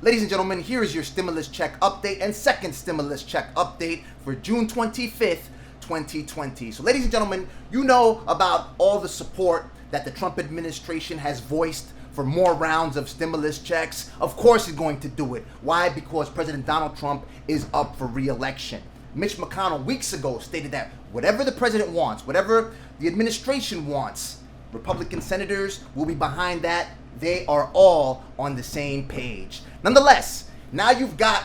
Ladies and gentlemen, here is your stimulus check update and second stimulus check update for June 25th, 2020. So ladies and gentlemen, you know about all the support that the Trump administration has voiced for more rounds of stimulus checks. Of course he's going to do it. Why? Because President Donald Trump is up for re-election. Mitch McConnell weeks ago stated that whatever the president wants, whatever the administration wants, Republican senators will be behind that. They are all on the same page. Nonetheless, now you've got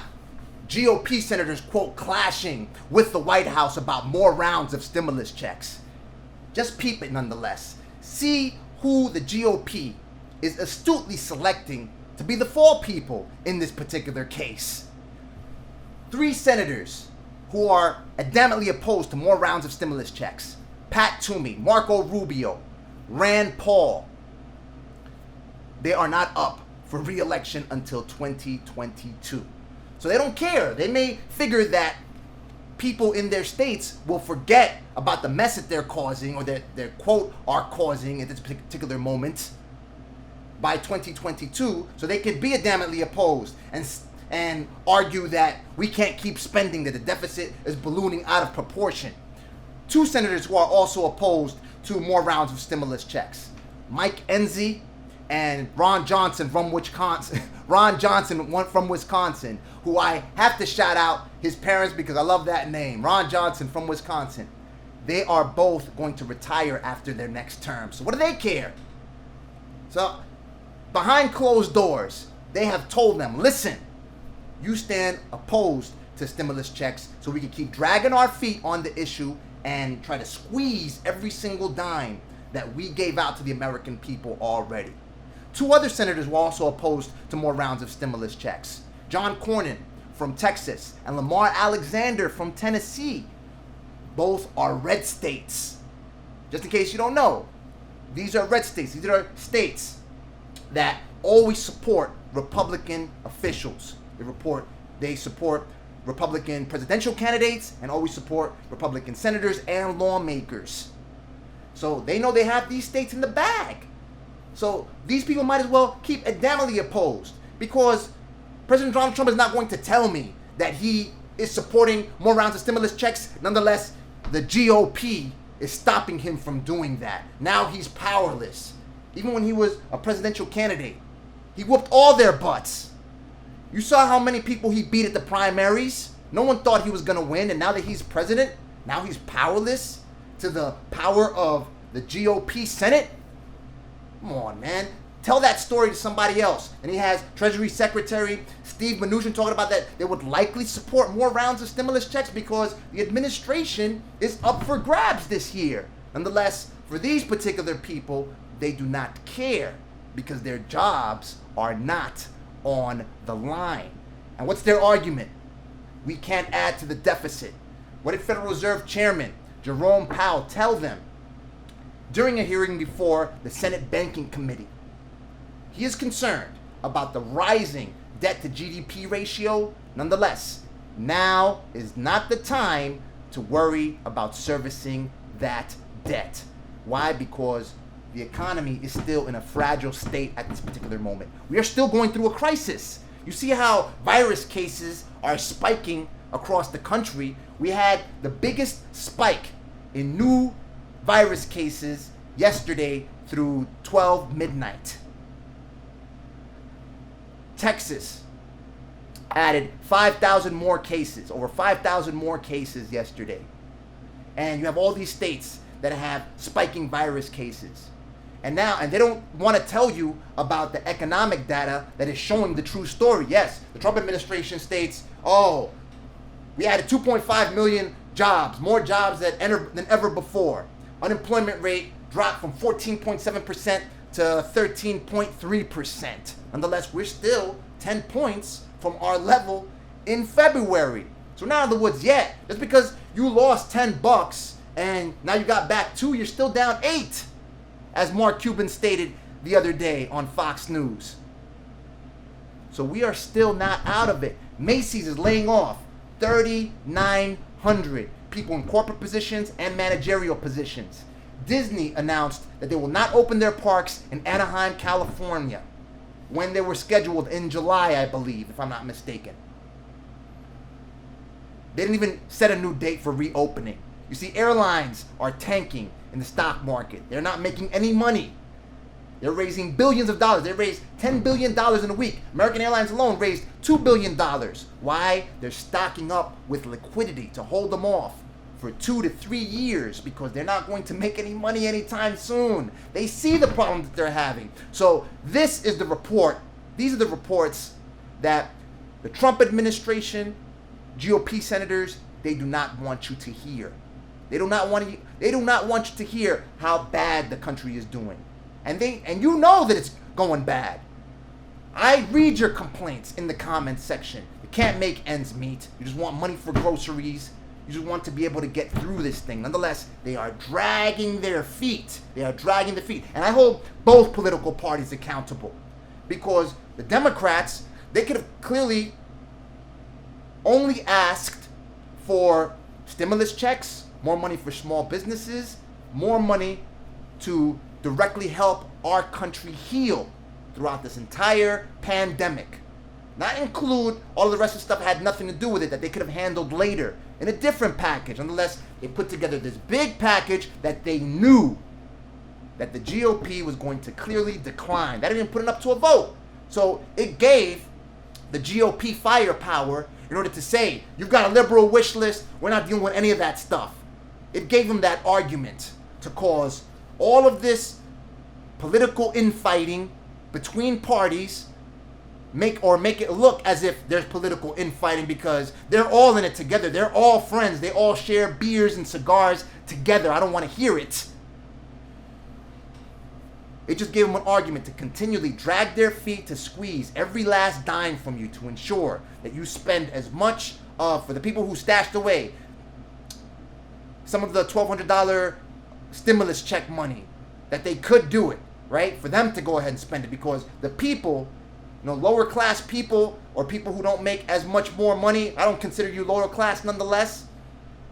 GOP senators, quote, clashing with the White House about more rounds of stimulus checks. Just peep it nonetheless. See who the GOP is astutely selecting to be the fall people in this particular case. 3 senators who are adamantly opposed to more rounds of stimulus checks: Pat Toomey, Marco Rubio, Rand Paul. They are not up for re-election until 2022. So they don't care. They may figure that people in their states will forget about the mess that they're causing, or that their quote are causing at this particular moment by 2022, so they can be adamantly opposed and argue that we can't keep spending, that the deficit is ballooning out of proportion. 2 senators who are also opposed to more rounds of stimulus checks: Mike Enzi and Ron Johnson from Wisconsin. Who I have to shout out his parents because I love that name. Ron Johnson from Wisconsin. They are both going to retire after their next term. So what do they care? So behind closed doors, they have told them, listen, you stand opposed to stimulus checks so we can keep dragging our feet on the issue and try to squeeze every single dime that we gave out to the American people already. 2 other senators were also opposed to more rounds of stimulus checks: John Cornyn from Texas and Lamar Alexander from Tennessee. Both are red states. Just in case you don't know, these are red states. These are states that always support Republican officials. They support Republican presidential candidates and always support Republican senators and lawmakers. So they know they have these states in the bag. So these people might as well keep adamantly opposed, because President Donald Trump is not going to tell me that he is supporting more rounds of stimulus checks. Nonetheless, the GOP is stopping him from doing that. Now he's powerless. Even when he was a presidential candidate, he whooped all their butts. You saw how many people he beat at the primaries. No one thought he was going to win, and now that he's president, now he's powerless to the power of the GOP Senate. Come on, man. Tell that story to somebody else. And he has Treasury Secretary Steve Mnuchin talking about that they would likely support more rounds of stimulus checks because the administration is up for grabs this year. Nonetheless, for these particular people, they do not care because their jobs are not on the line. And what's their argument? We can't add to the deficit. What did Federal Reserve Chairman Jerome Powell tell them during a hearing before the Senate Banking Committee? He is concerned about the rising debt to GDP ratio. Nonetheless, now is not the time to worry about servicing that debt. Why? Because the economy is still in a fragile state at this particular moment. We are still going through a crisis. You see how virus cases are spiking across the country. We had the biggest spike in new virus cases yesterday through 12 midnight. Texas added 5,000 more cases, over 5,000 more cases yesterday. And you have all these states that have spiking virus cases. And they don't want to tell you about the economic data that is showing the true story. Yes, the Trump administration states, oh, we added 2.5 million jobs, more jobs than ever before. Unemployment rate dropped from 14.7% to 13.3%. Nonetheless, we're still 10 points from our level in February. So now in the woods yet. Just because you lost $10 and now you got back 2, you're still down 8, as Mark Cuban stated the other day on Fox News. So we are still not out of it. Macy's is laying off 3,900 people in corporate positions and managerial positions. Disney announced that they will not open their parks in Anaheim, California. when they were scheduled in July, I believe, if I'm not mistaken. They didn't even set a new date for reopening. You see, airlines are tanking in the stock market. They're not making any money. They're raising billions of dollars. They raised $10 billion in a week. American Airlines alone raised $2 billion. Why? They're stocking up with liquidity to hold them off for 2 to 3 years because they're not going to make any money anytime soon. They see the problem that they're having. So this is the report. These are the reports that the Trump administration, GOP senators, they do not want you to hear. They do not want you to hear how bad the country is doing. And you know that it's going bad. I read your complaints in the comments section. You can't make ends meet. You just want money for groceries. You just want to be able to get through this thing. Nonetheless, they are dragging their feet. They are dragging their feet. And I hold both political parties accountable. Because the Democrats, they could have clearly only asked for stimulus checks, more money for small businesses, more money to directly help our country heal throughout this entire pandemic. Not include all of the rest of the stuff that had nothing to do with it that they could have handled later in a different package. Nonetheless, they put together this big package that they knew that the GOP was going to clearly decline. They didn't even put it up to a vote. So it gave the GOP firepower in order to say, you've got a liberal wish list, we're not dealing with any of that stuff. It gave them that argument to cause all of this political infighting between parties, make it look as if there's political infighting because they're all in it together. They're all friends. They all share beers and cigars together. I don't want to hear it. It just gave them an argument to continually drag their feet to squeeze every last dime from you to ensure that you spend as much for the people who stashed away some of the $1,200 stimulus check money, that they could do it, right? For them to go ahead and spend it because the people, lower class people or people who don't make as much more money, I don't consider you lower class nonetheless.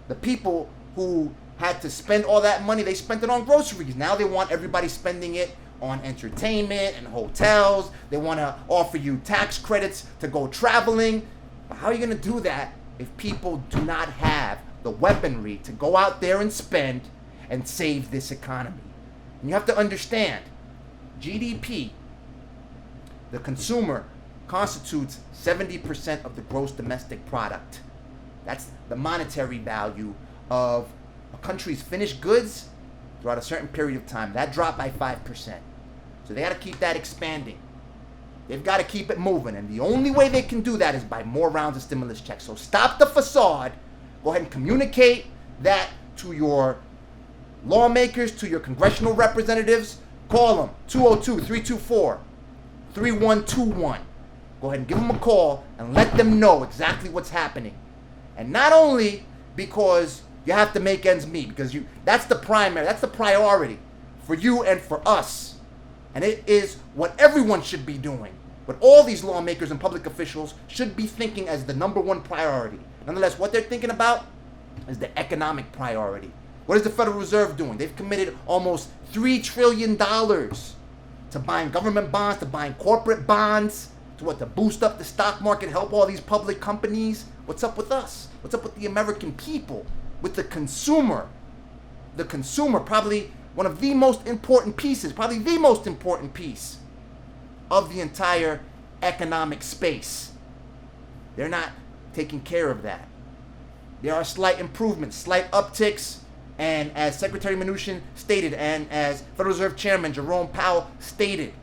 The people who had to spend all that money, they spent it on groceries. Now they want everybody spending it on entertainment and hotels. They want to offer you tax credits to go traveling. But how are you going to do that if people do not have the weaponry to go out there and spend and save this economy? And you have to understand, GDP, the consumer, constitutes 70% of the gross domestic product. That's the monetary value of a country's finished goods throughout a certain period of time. That dropped by 5%. So they got to keep that expanding. They've got to keep it moving. And the only way they can do that is by more rounds of stimulus checks. So stop the facade. Go ahead and communicate that to your lawmakers, to your congressional representatives. Call them, 202-324-3121. Go ahead and give them a call and let them know exactly what's happening. And not only because you have to make ends meet, because that's the priority for you and for us. And it is what everyone should be doing. What all these lawmakers and public officials should be thinking as the number one priority. Nonetheless, what they're thinking about is the economic priority. What is the Federal Reserve doing? They've committed almost $3 trillion to buying government bonds, to buying corporate bonds, to boost up the stock market, help all these public companies. What's up with us? What's up with the American people? With the consumer? The consumer, probably one of the most important pieces, probably the most important piece of the entire economic space. They're not taking care of that. There are slight improvements, slight upticks, and as Secretary Mnuchin stated, and as Federal Reserve Chairman Jerome Powell stated,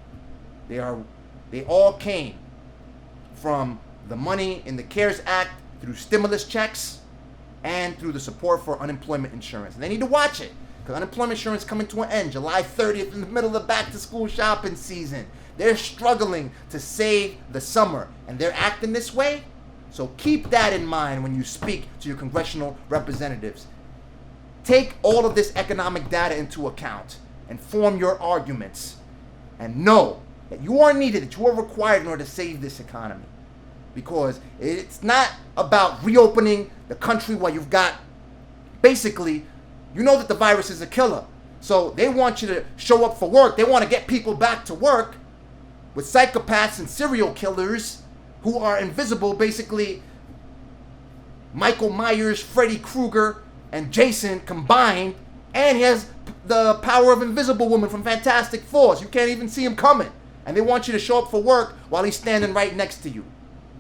they all came from the money in the CARES Act through stimulus checks and through the support for unemployment insurance. And they need to watch it, because unemployment insurance is coming to an end July 30th in the middle of the back-to-school shopping season. They're struggling to save the summer, and they're acting this way. So keep that in mind when you speak to your congressional representatives. Take all of this economic data into account and form your arguments. And know that you are needed, that you are required in order to save this economy. Because it's not about reopening the country while you've got, basically, you know that the virus is a killer. So they want you to show up for work. They want to get people back to work. with psychopaths and serial killers who are invisible, basically Michael Myers, Freddy Krueger, and Jason combined, and he has the power of Invisible Woman from Fantastic Four. You can't even see him coming. And they want you to show up for work while he's standing right next to you.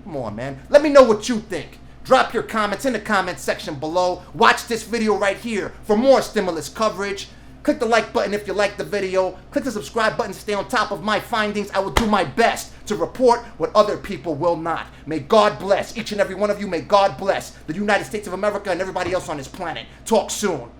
Come on, man. Let me know what you think. Drop your comments in the comment section below. Watch this video right here for more stimulus coverage. Click the like button if you like the video. Click the subscribe button to stay on top of my findings. I will do my best to report what other people will not. May God bless each and every one of you. May God bless the United States of America and everybody else on this planet. Talk soon.